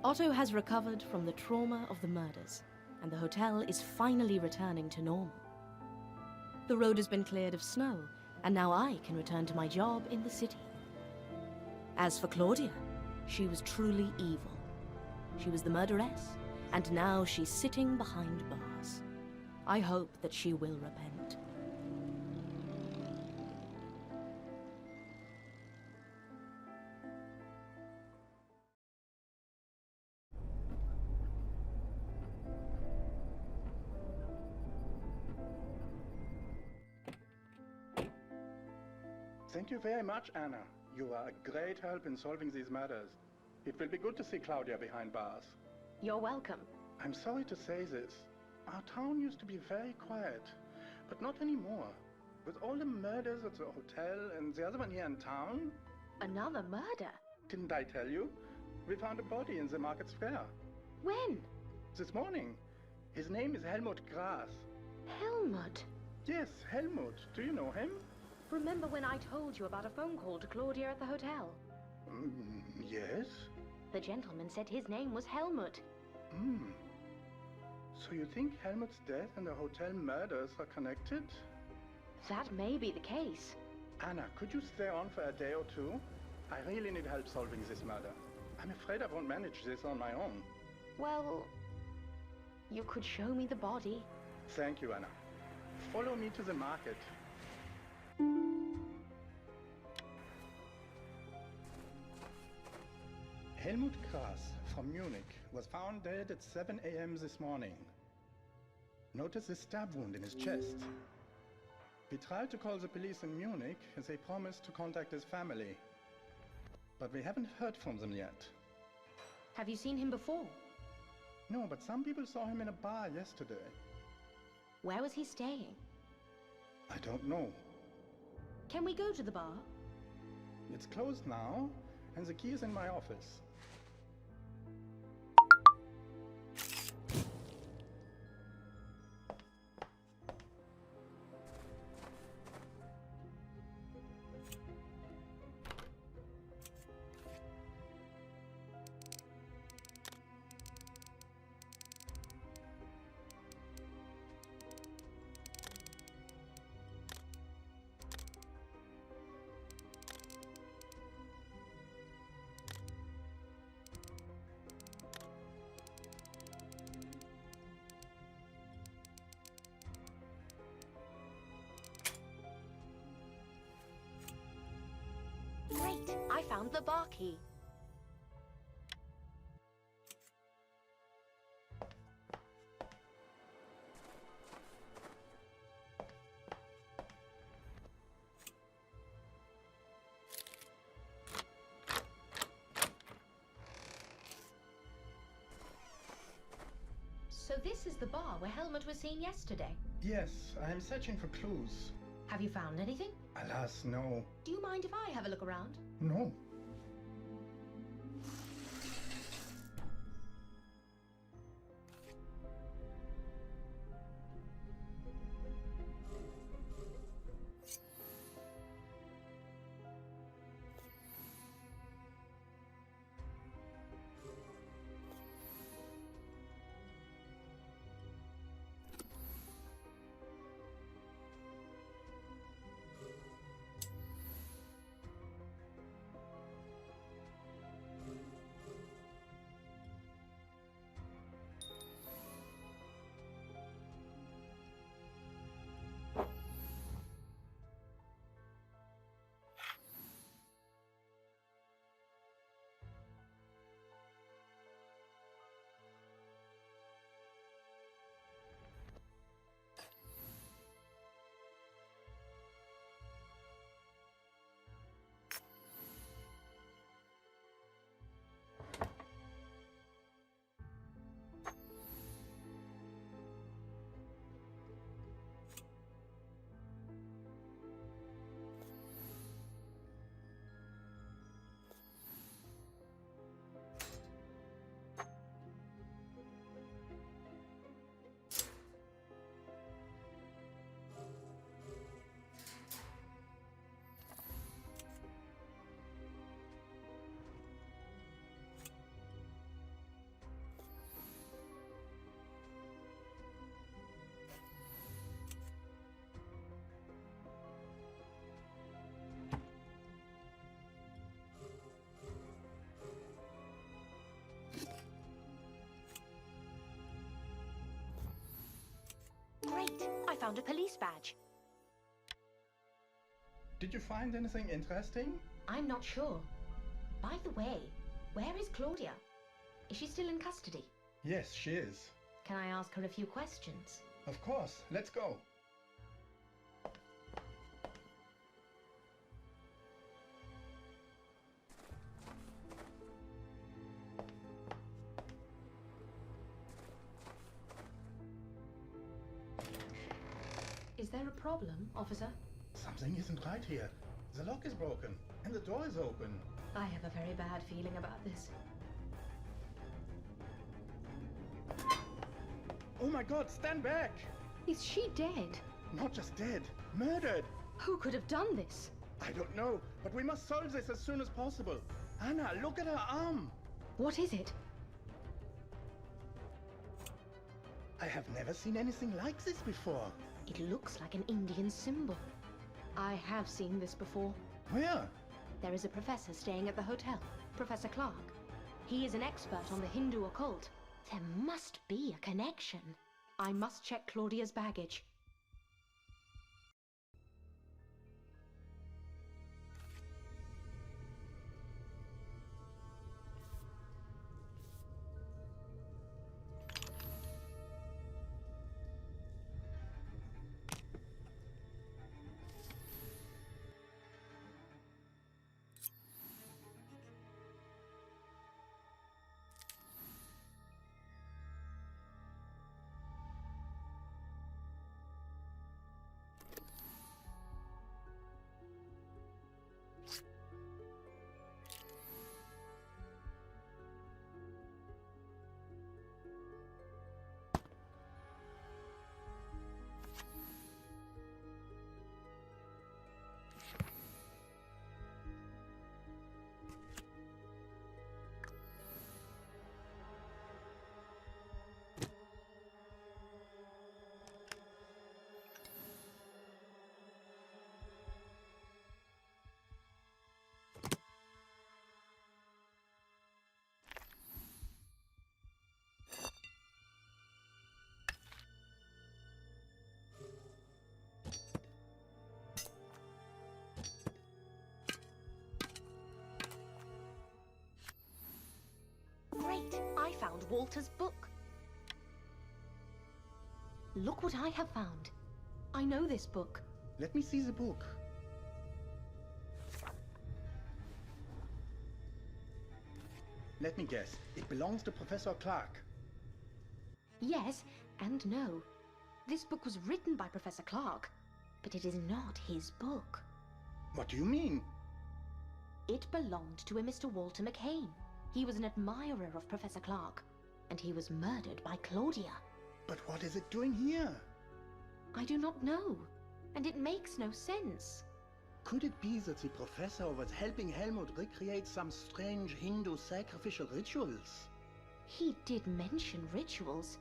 Otto has recovered from the trauma of the murders, and the hotel is finally returning to normal. The road has been cleared of snow, and now I can return to my job in the city. As for Claudia, she was truly evil. She was the murderess, and now she's sitting behind bars. I hope that she will repent. Thank you very much, Anna. You are a great help in solving these matters. It will be good to see Claudia behind bars. You're welcome. I'm sorry to say this. Our town used to be very quiet, but not anymore. With all the murders at the hotel and the other one here in town... Another murder? Didn't I tell you? We found a body in the market square. When? This morning. His name is Helmut Gras. Helmut? Yes, Helmut. Do you know him? Remember when I told you about a phone call to Claudia at the hotel? Yes. The gentleman said his name was Helmut. So you think Helmut's death and the hotel murders are connected? That may be the case. Anna, could you stay on for a day or two? I really need help solving this murder. I'm afraid I won't manage this on my own. Well, you could show me the body. Thank you, Anna. Follow me to the market. Helmut Gras from Munich was found dead at 7 a.m. this morning. Notice the stab wound in his chest. We tried to call the police in Munich as they promised to contact his family. But we haven't heard from them yet. Have you seen him before? No, but some people saw him in a bar yesterday. Where was he staying? I don't know. Can we go to the bar? It's closed now, and the key is in my office. Great! I found the bar key. So this is the bar where Helmut was seen yesterday? Yes, I am searching for clues. Have you found anything? Alas, no. Do you mind if I have a look around? No. found a police badge. Did you find anything interesting? I'm not sure. By the way, where is Claudia? Is she still in custody? Yes, she is. Can I ask her a few questions? Of course, let's go. Is there a problem, officer? Something isn't right here. The lock is broken, and the door is open. I have a very bad feeling about this. Oh my god, stand back! Is she dead? Not just dead, murdered! Who could have done this? I don't know, but we must solve this as soon as possible. Anna, look at her arm! What is it? I have never seen anything like this before. It looks like an Indian symbol. I have seen this before. Where? There is a professor staying at the hotel, Professor Clark. He is an expert on the Hindu occult. There must be a connection. I must check Claudia's baggage. Great! I found Walter's book. Look what I have found. I know this book. Let me see the book. Let me guess. It belongs to Professor Clark. Yes and no. This book was written by Professor Clark, but it is not his book. What do you mean? It belonged to a Mr. Walter McCain. He was an admirer of Professor Clark, and he was murdered by Claudia. But what is it doing here? I do not know, and it makes no sense. Could it be that the professor was helping Helmut recreate some strange Hindu sacrificial rituals? He did mention rituals.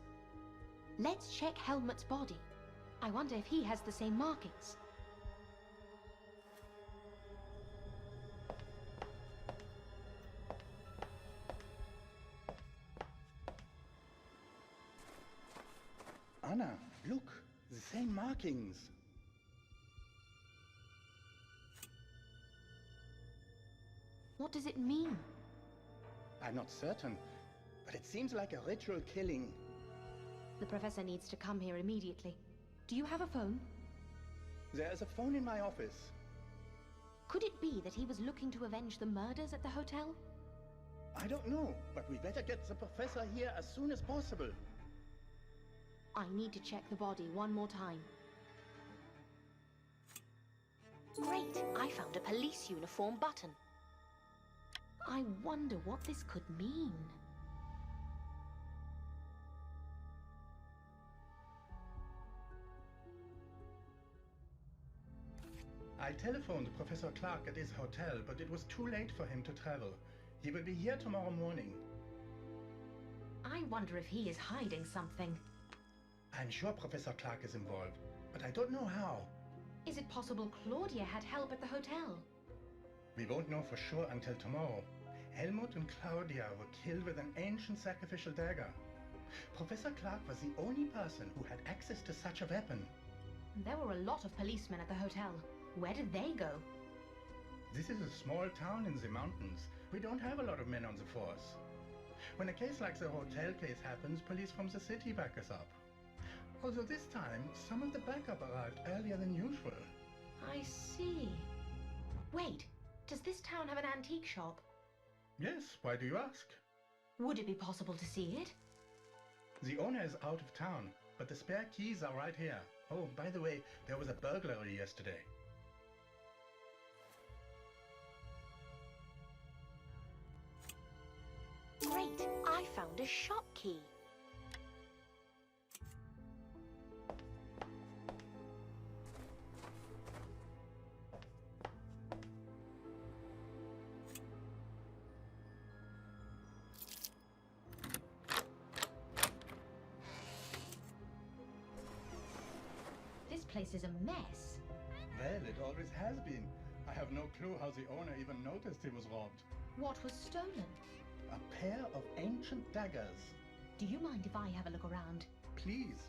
Let's check Helmut's body. I wonder if he has the same markings. Anna, look, the same markings. What does it mean? I'm not certain, but it seems like a ritual killing. The professor needs to come here immediately. Do you have a phone? There is a phone in my office. Could it be that he was looking to avenge the murders at the hotel? I don't know, but we better get the professor here as soon as possible. I need to check the body one more time. Great! I found a police uniform button. I wonder what this could mean. I telephoned Professor Clark at his hotel, but it was too late for him to travel. He will be here tomorrow morning. I wonder if he is hiding something. I'm sure Professor Clark is involved, but I don't know how. Is it possible Claudia had help at the hotel? We won't know for sure until tomorrow. Helmut and Claudia were killed with an ancient sacrificial dagger. Professor Clark was the only person who had access to such a weapon. There were a lot of policemen at the hotel. Where did they go? This is a small town in the mountains. We don't have a lot of men on the force. When a case like the hotel case happens, police from the city back us up. Although this time, some of the backup arrived earlier than usual. I see. Wait, does this town have an antique shop? Yes, why do you ask? Would it be possible to see it? The owner is out of town, but the spare keys are right here. Oh, by the way, there was a burglary yesterday. Great! I found a shop key. This place is a mess. Well, it always has been. I have no clue how the owner even noticed he was robbed. What was stolen? A pair of ancient daggers. Do you mind if I have a look around? Please.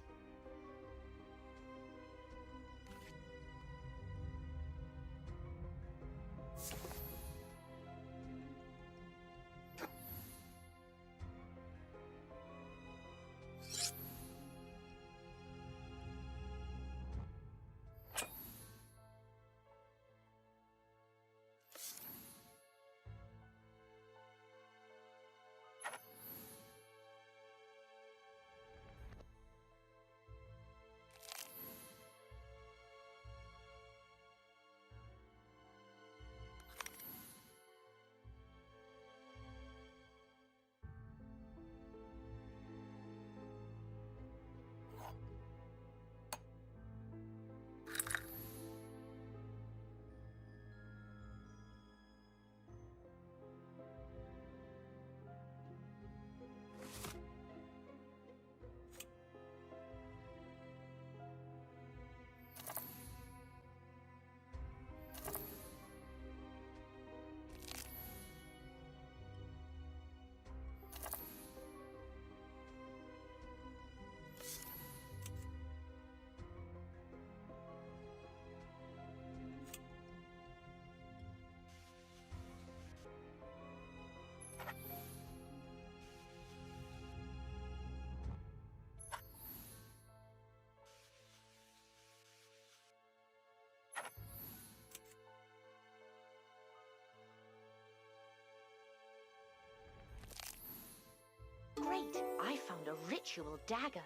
Great! I found a ritual dagger.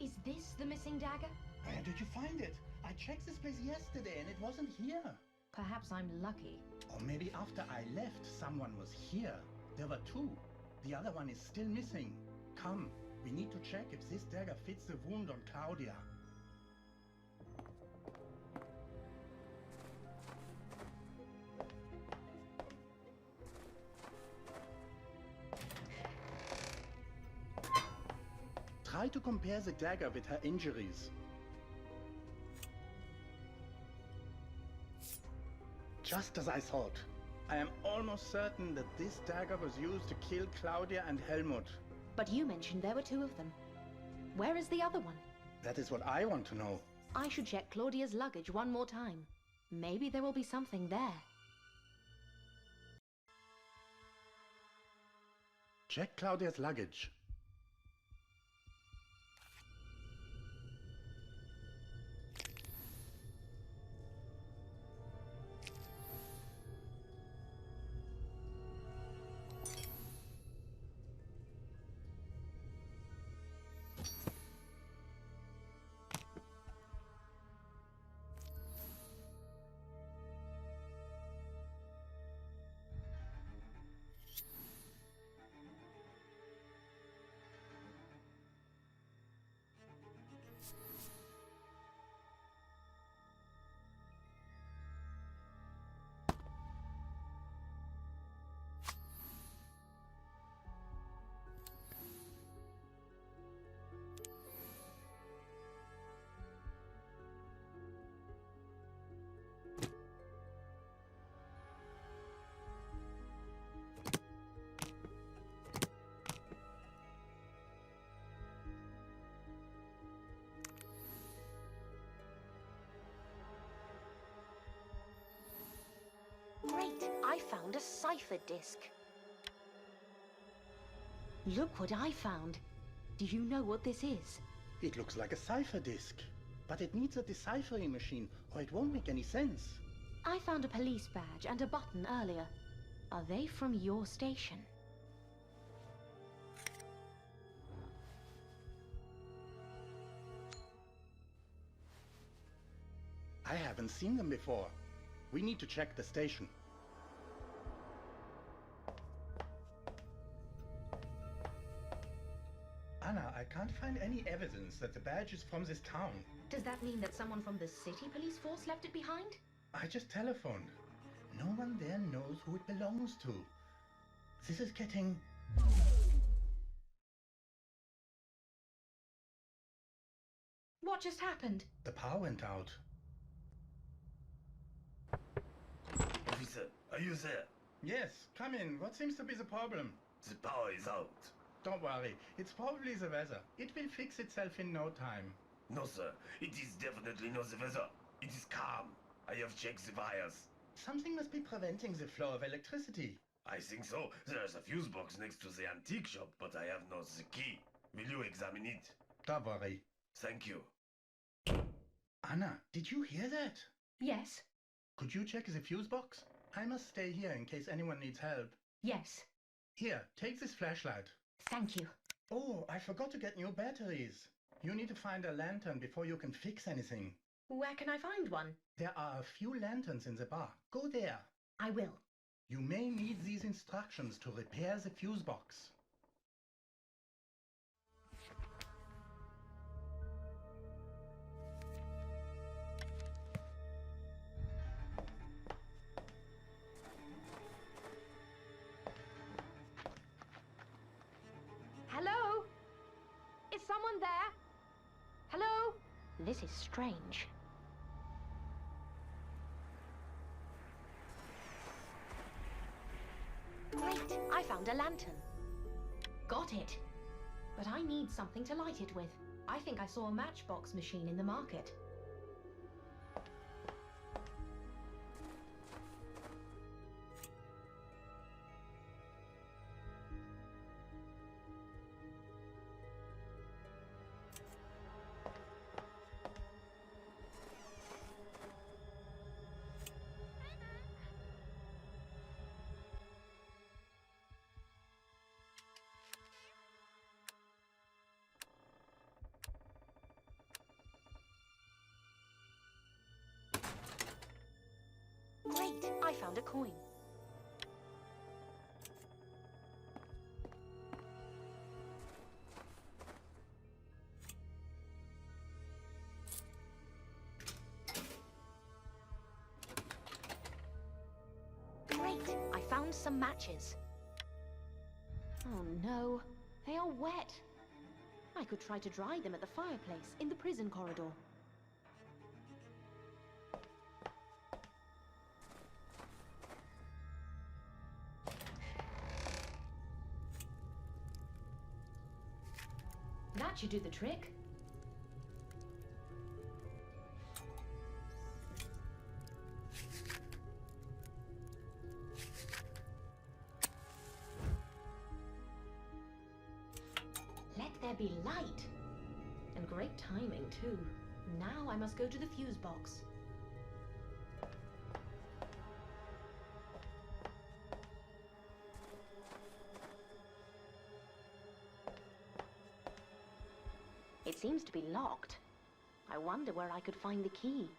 Is this the missing dagger? Where did you find it? I checked this place yesterday and it wasn't here. Perhaps I'm lucky. Or maybe after I left, someone was here. There were two. The other one is still missing. Come, we need to check if this dagger fits the wound on Claudia. Try to compare the dagger with her injuries. Just as I thought. I am almost certain that this dagger was used to kill Claudia and Helmut. But you mentioned there were two of them. Where is the other one? That is what I want to know. I should check Claudia's luggage one more time. Maybe there will be something there. Check Claudia's luggage. Great! I found a cipher disk. Look what I found. Do you know what this is? It looks like a cipher disk, but it needs a deciphering machine or it won't make any sense. I found a police badge and a button earlier. Are they from your station? I haven't seen them before. We need to check the station. Anna, I can't find any evidence that the badge is from this town. Does that mean that someone from the city police force left it behind? I just telephoned. No one there knows who it belongs to. This is getting... What just happened? The power went out. Officer, are you there? Yes, come in. What seems to be the problem? The power is out. Don't worry. It's probably the weather. It will fix itself in no time. No, sir. It is definitely not the weather. It is calm. I have checked the wires. Something must be preventing the flow of electricity. I think so. There is a fuse box next to the antique shop, but I have not the key. Will you examine it? Don't worry. Thank you. Anna, did you hear that? Yes. Could you check the fuse box? I must stay here in case anyone needs help. Yes. Here, take this flashlight. Thank you. Oh, I forgot to get new batteries. You need to find a lantern before you can fix anything. Where can I find one? There are a few lanterns in the bar. Go there. I will. You may need these instructions to repair the fuse box. Hello? Is someone there? Hello? This is strange. Great! I found a lantern. Got it. But I need something to light it with. I think I saw a matchbox machine in the market. Great! I found a coin. Great! I found some matches. Oh no, they are wet. I could try to dry them at the fireplace in the prison corridor. That should do the trick. Let there be light. And great timing, too. Now I must go to the fuse box. It seems to be locked. I wonder where I could find the key.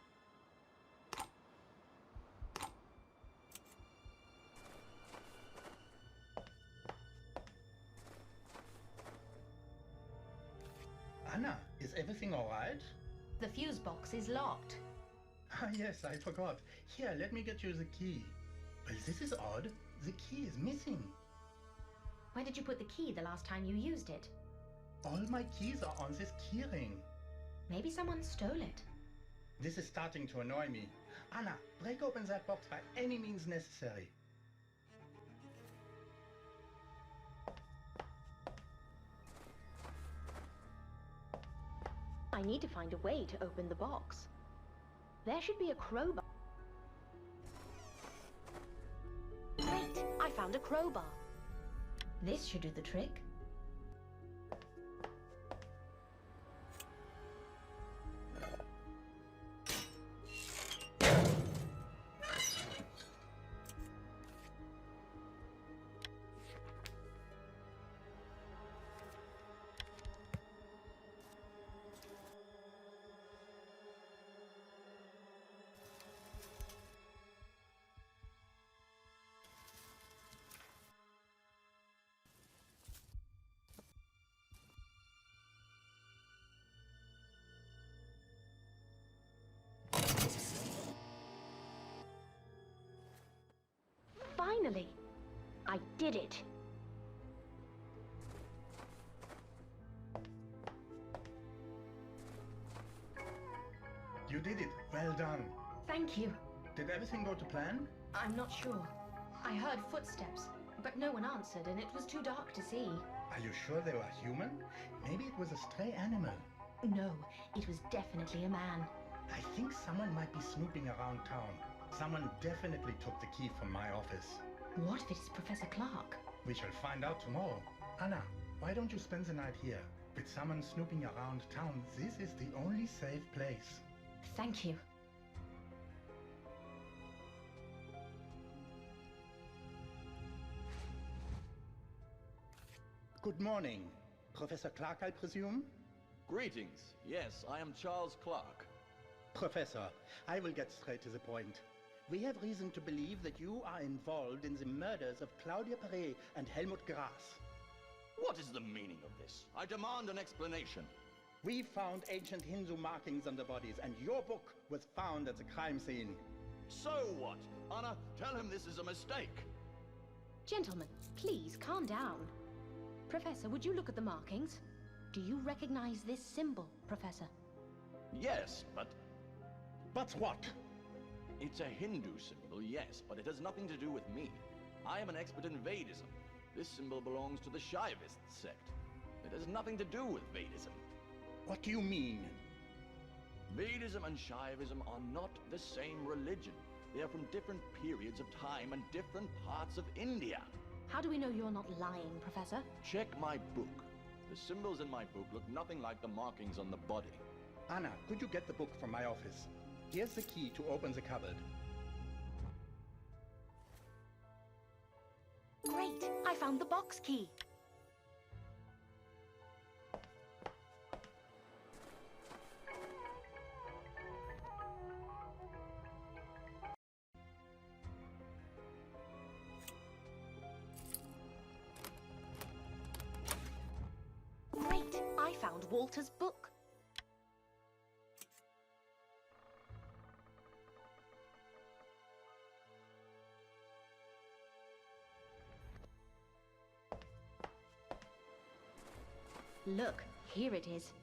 Anna, is everything all right? The fuse box is locked. Ah, yes, I forgot. Here, let me get you the key. Well, this is odd. The key is missing. Where did you put the key the last time you used it? All my keys are on this keyring. Maybe someone stole it. This is starting to annoy me. Anna, break open that box by any means necessary. I need to find a way to open the box. There should be a crowbar. Great! I found a crowbar. This should do the trick. Finally! I did it! You did it. Well done. Thank you. Did everything go to plan? I'm not sure. I heard footsteps, but no one answered and it was too dark to see. Are you sure they were human? Maybe it was a stray animal. No, it was definitely a man. I think someone might be snooping around town. Someone definitely took the key from my office. What if it is Professor Clark? We shall find out tomorrow. Anna, why don't you spend the night here? With someone snooping around town, this is the only safe place. Thank you. Good morning. Professor Clark, I presume? Greetings. Yes, I am Charles Clark. Professor, I will get straight to the point. We have reason to believe that you are involved in the murders of Claudia Perret and Helmut Grass. What is the meaning of this? I demand an explanation. We found ancient Hindu markings on the bodies, and your book was found at the crime scene. So what? Anna, tell him this is a mistake. Gentlemen, please calm down. Professor, would you look at the markings? Do you recognize this symbol, Professor? Yes, but But what? it's a Hindu symbol, yes, but it has nothing to do with me. I am an expert in Vedism. This symbol belongs to the Shaivist sect. It has nothing to do with Vedism. What do you mean? Vedism and Shaivism are not the same religion. They are from different periods of time and different parts of India. How do we know you're not lying, Professor? Check my book. The symbols in my book look nothing like the markings on the body. Anna, could you get the book from my office? Here's the key to open the cupboard. Great! I found the box key. Great! I found Walter's book. Look, here it is.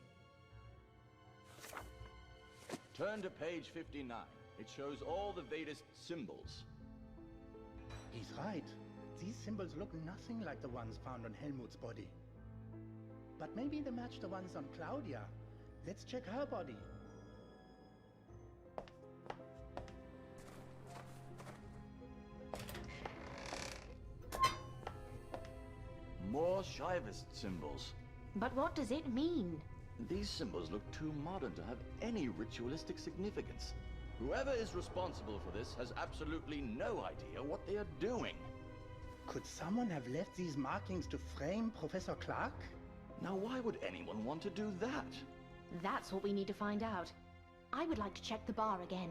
Turn to page 59. It shows all the Vedist symbols. He's right. These symbols look nothing like the ones found on Helmut's body. But maybe they match the ones on Claudia. Let's check her body. More Shaivist symbols. But what does it mean? These symbols look too modern to have any ritualistic significance. Whoever is responsible for this has absolutely no idea what they are doing. Could someone have left these markings to frame Professor Clark? Now, why would anyone want to do that? That's what we need to find out. I would like to check the bar again.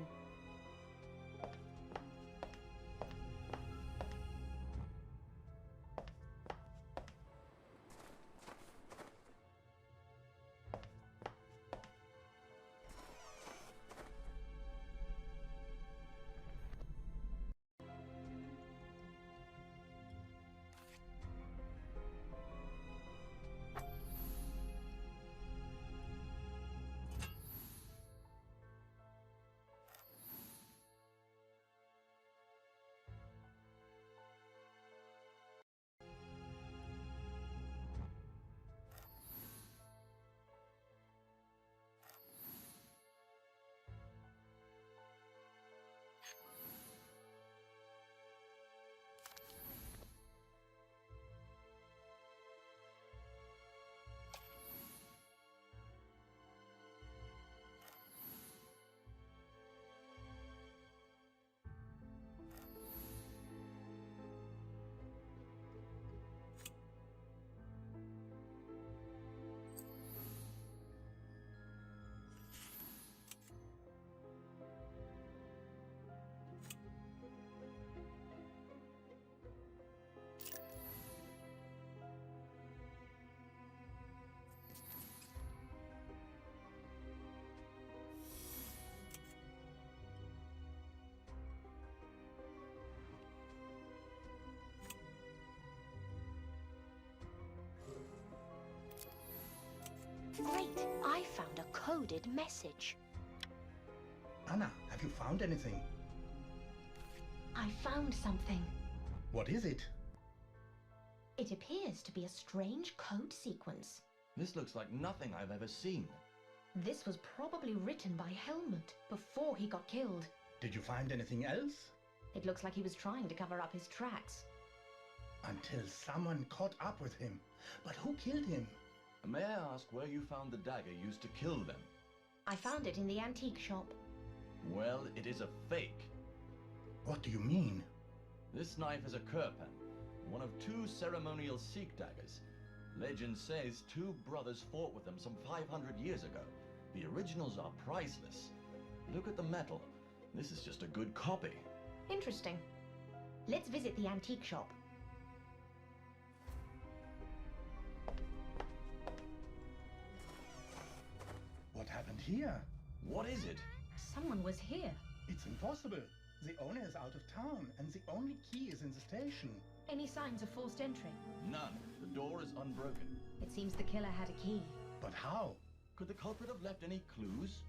I found a coded message. Anna, have you found anything? I found something. What is it? It appears to be a strange code sequence. This looks like nothing I've ever seen. This was probably written by Helmut before he got killed. Did you find anything else? It looks like he was trying to cover up his tracks. Until someone caught up with him. But who killed him? May I ask where you found the dagger used to kill them? I found it in the antique shop. Well, it is a fake. What do you mean? This knife is a Kirpan, one of 2 ceremonial Sikh daggers. Legend says 2 brothers fought with them some 500 years ago. The originals are priceless. Look at the metal. This is just a good copy. Interesting. Let's visit the antique shop. What happened here? What is it? Someone was here. It's impossible. The owner is out of town, and the only key is in the station. Any signs of forced entry? None. The door is unbroken. It seems the killer had a key. But how? Could the culprit have left any clues?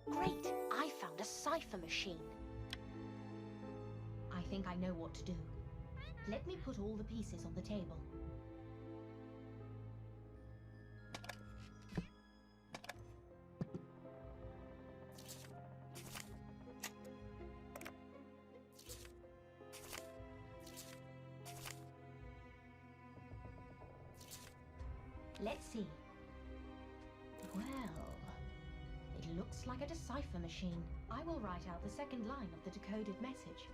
Great! I found a cipher machine. I think I know what to do. Let me put all the pieces on the table. Let's see. Well, it looks like a decipher machine. I will write out the second line of the decoded message.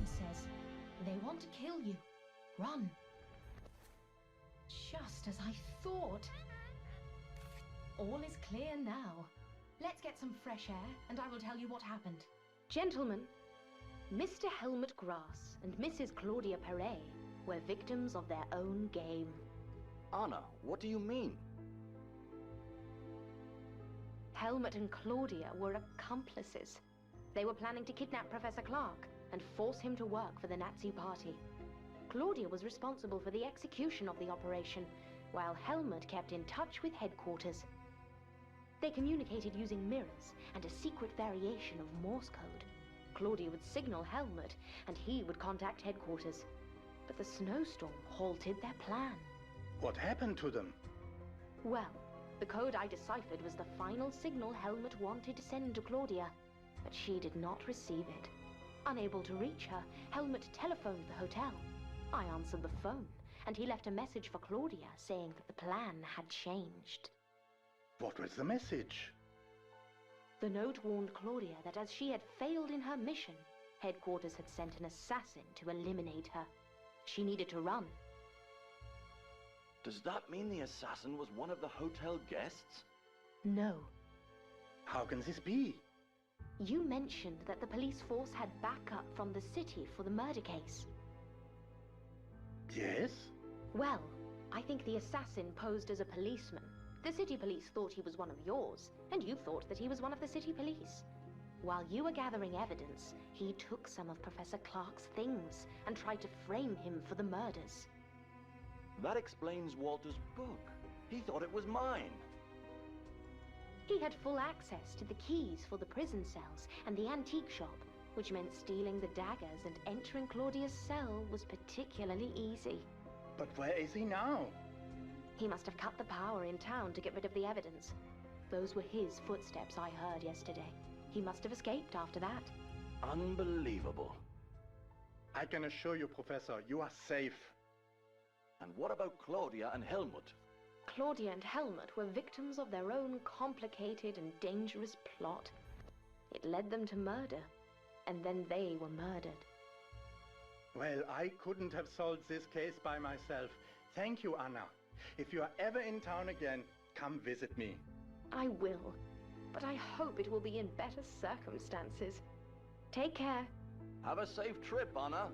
code says they want to kill you. Run. Just as I thought. All is clear now. Let's get some fresh air, and I will tell you what happened. Gentlemen, Mr. Helmut Grass and Mrs. Claudia Perret were victims of their own game. Anna, what do you mean? Helmut and Claudia were accomplices. They were planning to kidnap Professor Clark and force him to work for the Nazi Party. Claudia was responsible for the execution of the operation, while Helmut kept in touch with headquarters. They communicated using mirrors and a secret variation of Morse code. Claudia would signal Helmut, and he would contact headquarters. But the snowstorm halted their plan. What happened to them? Well, the code I deciphered was the final signal Helmut wanted to send to Claudia, but she did not receive it. Unable to reach her, Helmut telephoned the hotel. I answered the phone, and he left a message for Claudia saying that the plan had changed. What was the message? The note warned Claudia that as she had failed in her mission, headquarters had sent an assassin to eliminate her. She needed to run. Does that mean the assassin was one of the hotel guests? No. How can this be? You mentioned that the police force had backup from the city for the murder case. Yes? Well, I think the assassin posed as a policeman. The city police thought he was one of yours, and you thought that he was one of the city police. While you were gathering evidence, he took some of Professor Clark's things and tried to frame him for the murders. That explains Walter's book. He thought it was mine. He had full access to the keys for the prison cells and the antique shop, which meant stealing the daggers and entering Claudia's cell was particularly easy. But where is he now? He must have cut the power in town to get rid of the evidence. Those were his footsteps I heard yesterday. He must have escaped after that. Unbelievable. I can assure you, Professor, you are safe. And what about Claudia and Helmut? Claudia and Helmut were victims of their own complicated and dangerous plot. It led them to murder, and then they were murdered. Well, I couldn't have solved this case by myself. Thank you, Anna. If you are ever in town again, come visit me. I will, but I hope it will be in better circumstances. Take care. Have a safe trip, Anna.